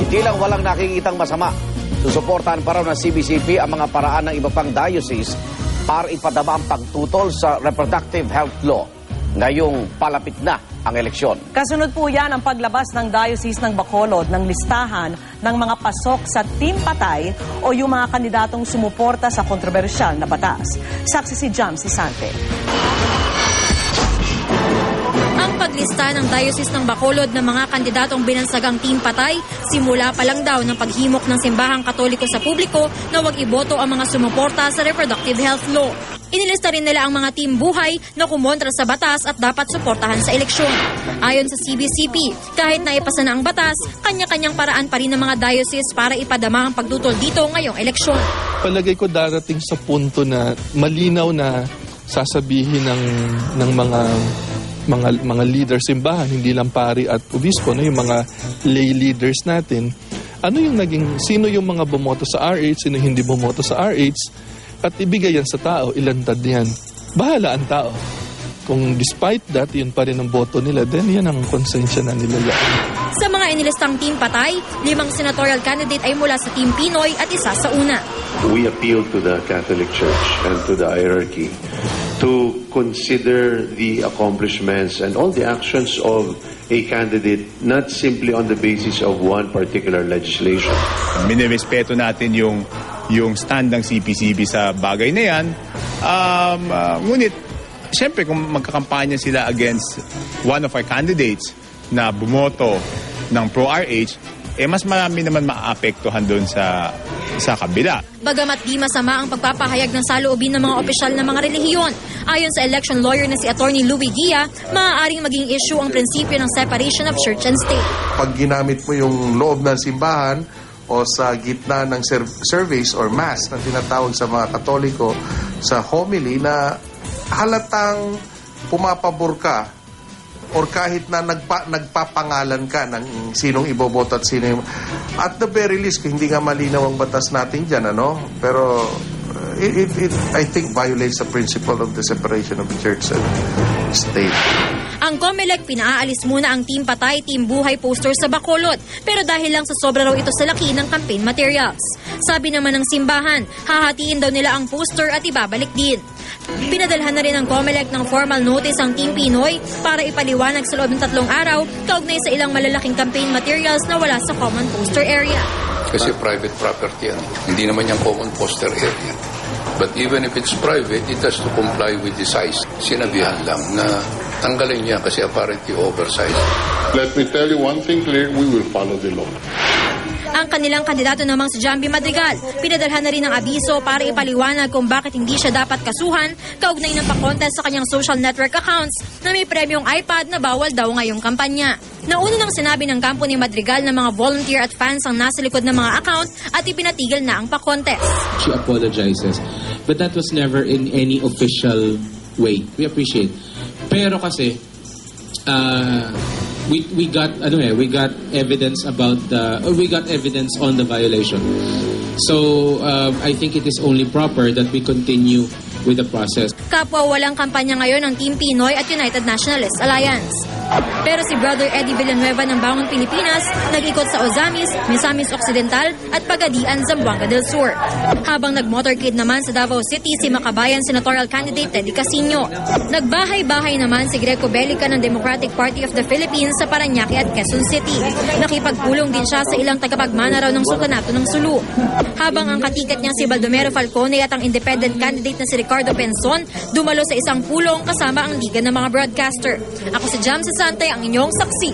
Hindi lang walang nakikitang masama. Susuportahan pa raw ng CBCP ang mga paraan ng iba pang diocese para ipadama ang pagtutol sa reproductive health law. Ngayong palapit na ang eleksyon. Kasunod po yan ang paglabas ng Diocese ng Bacolod ng listahan ng mga pasok sa Team Patay o yung mga kandidatong sumuporta sa kontrobersyal na batas. Saksi si Jam Sisante. Ang paglista ng Diocese ng Bacolod ng mga kandidatong binansagang Team Patay, simula pa lang daw ng paghimok ng simbahang katoliko sa publiko na huwag iboto ang mga sumuporta sa reproductive health law. Inilista rin nila ang mga Team Buhay na kumontra sa batas at dapat suportahan sa eleksyon. Ayon sa CBCP, kahit na ipasa na ang batas, kanya-kanyang paraan pa rin ng mga diocese para ipadama ang pagtutol dito ngayong eleksyon. Palagay ko darating sa punto na malinaw na sasabihin ng mga leaders simbahan, hindi lang pari at obispo, no, yung mga lay leaders natin, sino yung mga bumoto sa RH, sino hindi bumoto sa RH, at ibigay yan sa tao, ilantad yan. Bahala ang tao. Kung despite that, yun pa rin ang boto nila, then yan ang konsensya na nila. Sa mga inilistang Team Patay, 5 senatorial candidate ay mula sa Team Pinoy at isa sa una. We appeal to the Catholic Church and to the hierarchy to consider the accomplishments and all the actions of a candidate not simply on the basis of one particular legislation. Minirespeto natin yung stand ng CPCB sa bagay na yan. Ngunit, siyempre kung magkakampanya sila against one of our candidates na bumoto ng pro-RH, mas marami naman maaapektuhan doon sa kabila. Bagamat di masama ang pagpapahayag ng saloobin ng mga opisyal ng mga relihiyon, ayon sa election lawyer na si Attorney Louie Guia, maaaring maging issue ang prinsipyo ng separation of church and state. Pag ginamit mo yung loob ng simbahan o sa gitna ng service or mass na tinatawag sa mga Katoliko sa homily na halatang pumapabor ka or kahit na nagpapangalan ka ng sinong iboboto at sino yung... At the very least, hindi nga malinaw ang batas natin dyan, pero I think violates the principle of the separation of church and state. Ang COMELEC pinaalis muna ang Team Patay, Team Buhay poster sa Bacolod, pero dahil lang sa sobra raw ito sa laki ng campaign materials. Sabi naman ng simbahan, hahatiin daw nila ang poster at ibabalik din. Pinadalhan na rin ng COMELEC ng formal notice ang Team Pinoy para ipaliwanag sa loob ng 3 araw kaugnay sa ilang malalaking campaign materials na wala sa common poster area. Kasi private property yan. Hindi naman yung common poster area. But even if it's private, it has to comply with the size. Sinabihan lang na tanggalin niya kasi apparently oversized. Let me tell you one thing clear, we will follow the law. Ang kanilang kandidato namang si Jambi Madrigal, pinadalhan na rin ng abiso para ipaliwanag kung bakit hindi siya dapat kasuhan kaugnay ng pakontest sa kanyang social network accounts na may premyong iPad na bawal daw ngayong kampanya. Nauna nang sinabi ng kampo ni Madrigal na mga volunteer at fans ang nasa likod ng mga account at ipinatigil na ang pakontest. She apologizes, but that was never in any official way. We appreciate. Pero kasi we got evidence on the violation. So I think it is only proper that we continue with the process. Kapwa walang kampanya ngayon ng Team Pinoy at United Nationalist Alliance. Pero si Brother Eddie Villanueva ng Bangon Pilipinas nag-ikot sa Ozamis, Misamis Occidental at Pagadian, Zamboanga del Sur. Habang nag-motorcade naman sa Davao City si Makabayan Senatorial Candidate Teddy Casino. Nagbahay-bahay naman si Greco Belica ng Democratic Party of the Philippines sa Parañaque at Quezon City. Nakipagpulong din siya sa ilang tagapagmana raw ng sultanato ng Sulu. Habang ang katikat niyang si Baldomero Falcone at ang independent candidate na si Ricardo Penzon dumalo sa isang pulong kasama ang liga ng mga broadcaster. Ako si Jam Sisante, ang inyong saksi.